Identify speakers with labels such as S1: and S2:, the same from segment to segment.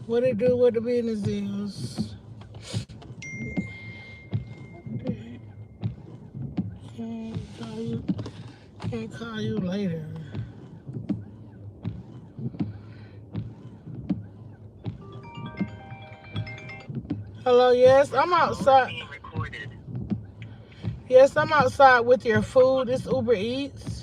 S1: What it do? What the business is? Can't call you. Can't call you later. Hello. Yes, I'm outside. Yes, I'm outside with your food. It's Uber Eats.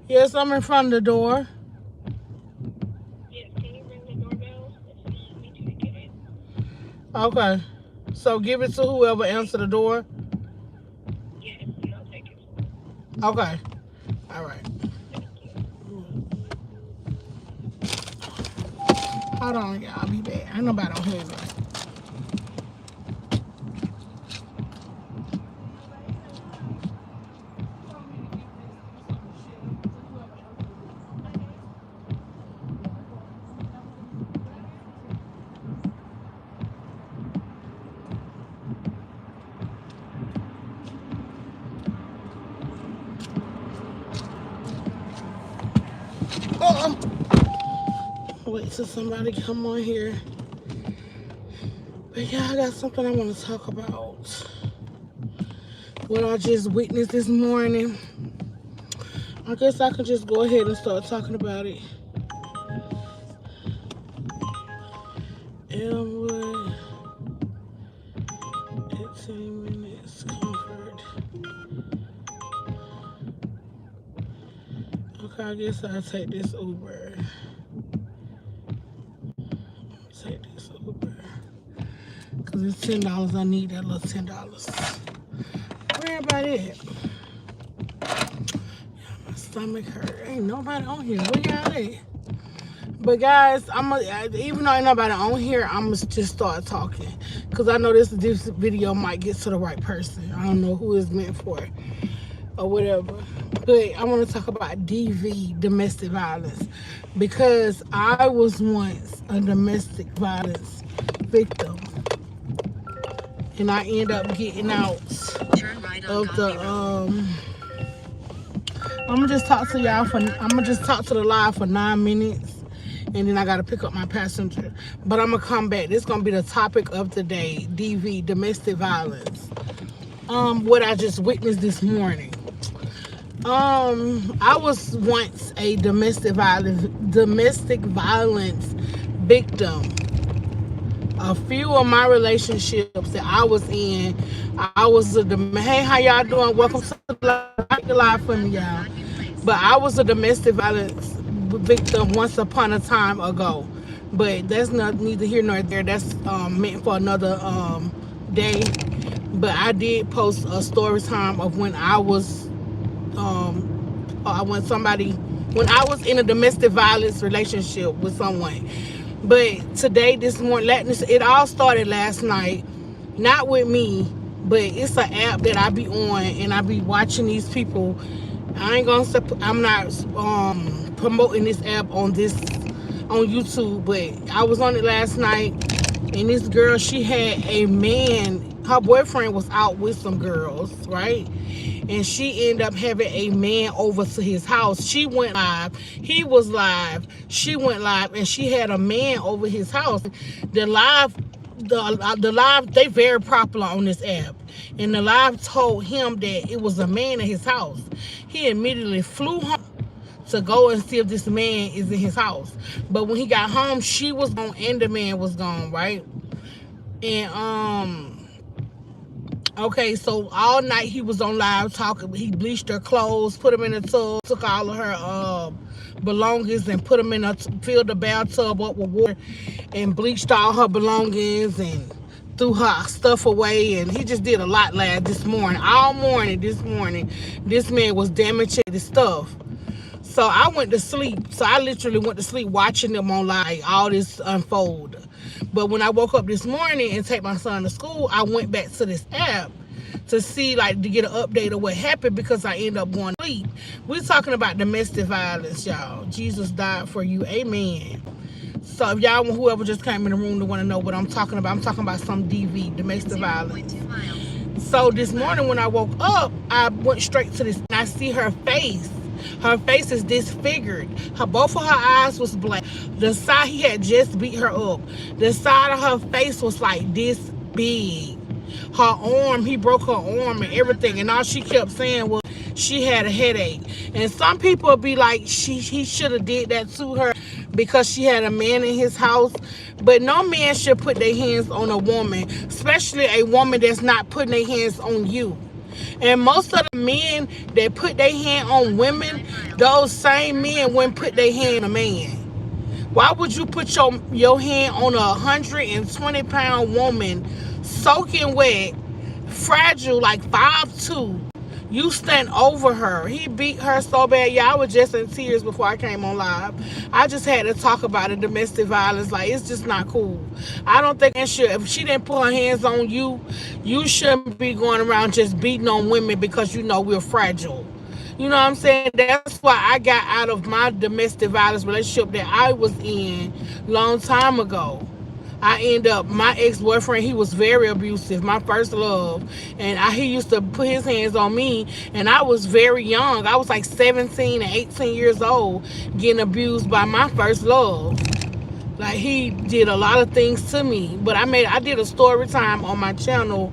S1: Yes, I'm in front of the door. Okay. So give it to whoever answer the door. Okay. All right. Hold on, y'all. I'll be back. Ain't nobody on here. Oh, wait till somebody come on here. But yeah, I got something I want to talk about. What I just witnessed this morning. I guess I can just go ahead and start talking about it. Elmwood, 18 minutes, Comfort. Okay, I guess I'll take this Uber. Take this Uber. Because it's $10. I need that little $10. Where everybody at? My stomach hurt. Ain't nobody on here. Where y'all at? But guys, even though ain't nobody on here, I'm gonna just start talking because I know this video might get to the right person. I don't know who it's meant for or whatever. But I want to talk about DV, domestic violence, because I was once a domestic violence victim, and I end up getting out of the I'm gonna just talk to y'all for. I'm gonna just talk to the live for 9 minutes, and then I gotta pick up my passenger. But I'm gonna come back. This is gonna be the topic of the day: DV, domestic violence. What I just witnessed this morning. I was once a domestic violence victim. A few of my relationships that I was in, I was hey, how y'all doing? Welcome to the live for me, y'all. But I was a domestic violence victim once upon a time ago. But that's not neither here nor there. That's meant for another day. But I did post a story time of when I was when I was in a domestic violence relationship with someone. But today, this morning, it all started last night. Not with me, but it's an app that I be on, and I be watching these people. I'm not promoting this app on YouTube, but I was on it last night, and this girl, she had a man. Her boyfriend was out with some girls, right? And she ended up having a man over to his house. She went live. He was live. She went live, and she had a man over his house. The live, they very popular on this app. And the live told him that it was a man in his house. He immediately flew home to go and see if this man is in his house. But when he got home, she was gone and the man was gone, right? And okay, so all night he was on live talking. He bleached her clothes, put them in the tub, took all of her belongings and put them filled the bathtub up with water and bleached all her belongings and threw her stuff away. And he just did a lot this morning. All morning this morning, this man was damaging his stuff. So I went to sleep. So I literally went to sleep watching them on live, all this unfold. But when I woke up this morning and take my son to school, I went back to this app to see, to get an update of what happened, because I ended up going to sleep. We're talking about domestic violence, y'all. Jesus died for you. Amen. So if y'all, whoever just came in the room to want to know what I'm talking about some DV, domestic violence. So this morning when I woke up, I went straight to this, and I see her face. Her face is disfigured. Both of her eyes was black. The side, he had just beat her up. The side of her face was like this big. Her arm, he broke her arm and everything. And all she kept saying was she had a headache. And some people be like, he should have did that to her because she had a man in his house. But no man should put their hands on a woman, especially a woman that's not putting their hands on you. And most of the men that put their hand on women, those same men wouldn't put their hand on a man. Why would you put your hand on a 120-pound woman, soaking wet, fragile, like 5'2"? You stand over her. He beat her so bad. Yeah, I was just in tears before I came on live. I just had to talk about it, domestic violence. Like, it's just not cool. I don't think it should. If she didn't put her hands on you, you shouldn't be going around just beating on women because you know we're fragile. You know what I'm saying? That's why I got out of my domestic violence relationship that I was in long time ago. I end up, my ex-boyfriend, he was very abusive, my first love. And he used to put his hands on me, and I was very young. I was like 17 and 18 years old getting abused by my first love. Like, he did a lot of things to me. But I did a story time on my channel,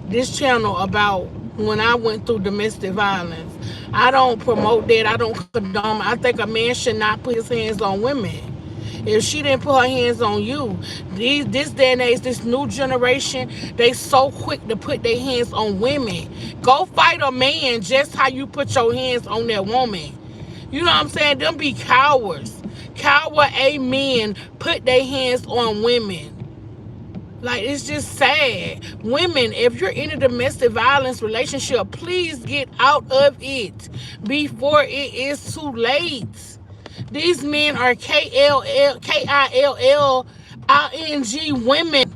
S1: this channel, about when I went through domestic violence. I don't promote that. I don't condone. I think a man should not put his hands on women. If she didn't put her hands on you, this day and age, this new generation, they so quick to put their hands on women. Go fight a man just how you put your hands on that woman. You know what I'm saying? Them be cowards. Coward A men put their hands on women. Like, it's just sad. Women, if you're in a domestic violence relationship, please get out of it before it is too late. These men are KILLING women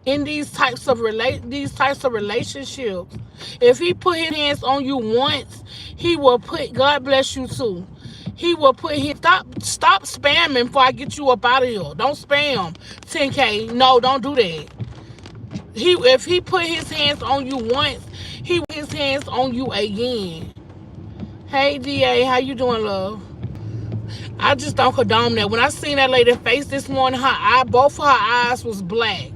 S1: in these types of relationships. If he put his hands on you once, he will put, God bless you too. He will put his, stop spamming before I get you up out of here. Don't spam 10K. No, don't do that. If he put his hands on you once, he put his hands on you again. Hey DA, how you doing, love? I just don't condone that. When I seen that lady's face this morning, both of her eyes was black.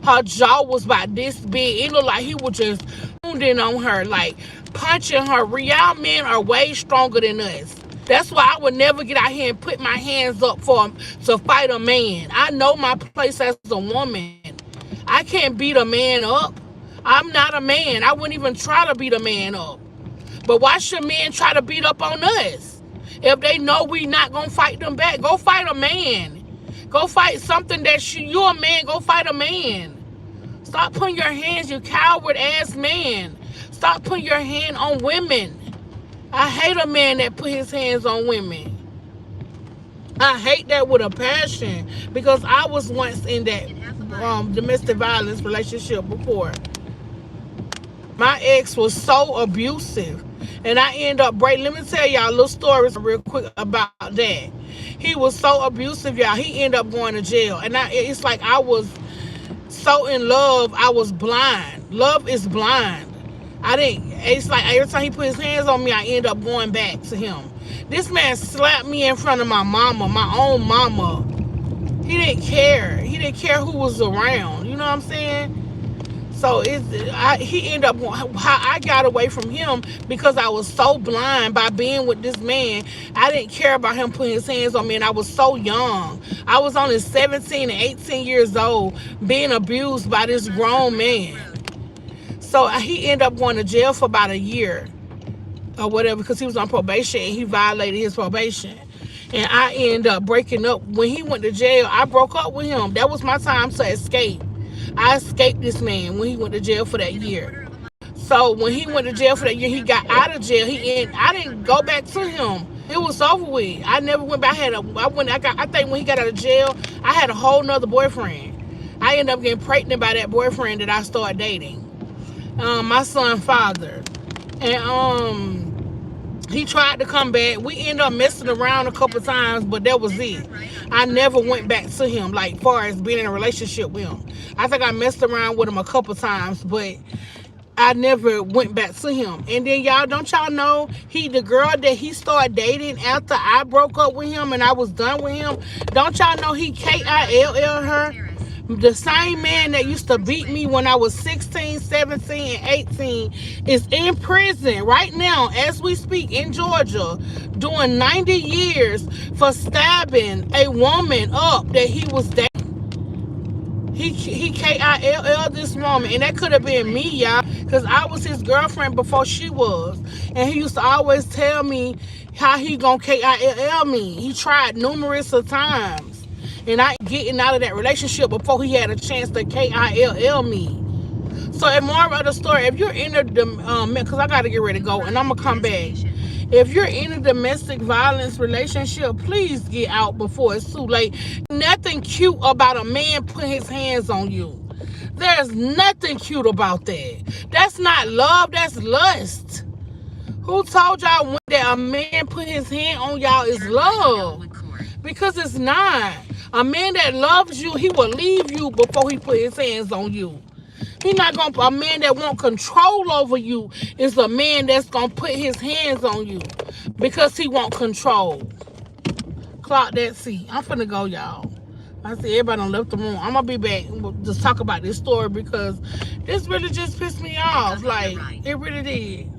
S1: Her jaw was about this big. It looked like he was just pounding on her, like punching her. Y'all men are way stronger than us. That's why I would never get out here and put my hands up to fight a man. I know my place as a woman. I can't beat a man up. I'm not a man. I wouldn't even try to beat a man up. But why should men try to beat up on us? If they know we not going to fight them back, go fight a man. Go fight something that you're a man. Go fight a man. Stop putting your hands, you coward-ass man. Stop putting your hand on women. I hate a man that put his hands on women. I hate that with a passion because I was once in that domestic violence relationship before. My ex was so abusive. And I end up breaking. Let me tell y'all a little story real quick about that. He was so abusive, y'all. He ended up going to jail. And it's like I was so in love, I was blind. Love is blind. It's like every time he put his hands on me, I end up going back to him. This man slapped me in front of my mama, my own mama. He didn't care. He didn't care who was around. You know what I'm saying? So he ended up, how I got away from him because I was so blind by being with this man. I didn't care about him putting his hands on me, and I was so young. I was only 17 and 18 years old being abused by this grown man. So he ended up going to jail for about a year or whatever because he was on probation and he violated his probation. And I ended up breaking up. When he went to jail, I broke up with him. That was my time to escape. I escaped this man when he went to jail for that year. So when he went to jail for that year, he got out of jail. I didn't go back to him. It was over with. I never went back. I think when he got out of jail, I had a whole nother boyfriend. I ended up getting pregnant by that boyfriend that I started dating. My son's father. And he tried to come back. We ended up messing around a couple times, but that was it. I never went back to him, like far as being in a relationship with him. I think I messed around with him a couple times, but I never went back to him. And then y'all, don't y'all know the girl that he started dating after I broke up with him and I was done with him, don't y'all know he KILL her? The same man that used to beat me when I was 16, 17, and 18 is in prison right now as we speak in Georgia doing 90 years for stabbing a woman up that he was dating. He KILL this woman, and that could have been me, y'all, because I was his girlfriend before she was. And he used to always tell me how he gonna KILL me. He tried numerous of times, and I getting out of that relationship before he had a chance to KILL me. So, and more of the story, if you're in a, because I gotta get ready to go, and I'm gonna come back. If you're in a domestic violence relationship, please get out before it's too late. Nothing cute about a man putting his hands on you. There's nothing cute about that. That's not love, that's lust. Who told y'all that a man put his hand on y'all is love? Because it's not. A man that loves you, he will leave you before he put his hands on you. He not gonna. A man that want control over you is a man that's gonna put his hands on you because he want control. Clock that seat. I'm finna go, y'all. I see everybody done left the room. I'm gonna be back and just talk about this story because this really just pissed me off. Like, it really did.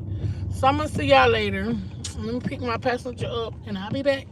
S1: So I'm gonna see y'all later. Let me pick my passenger up and I'll be back.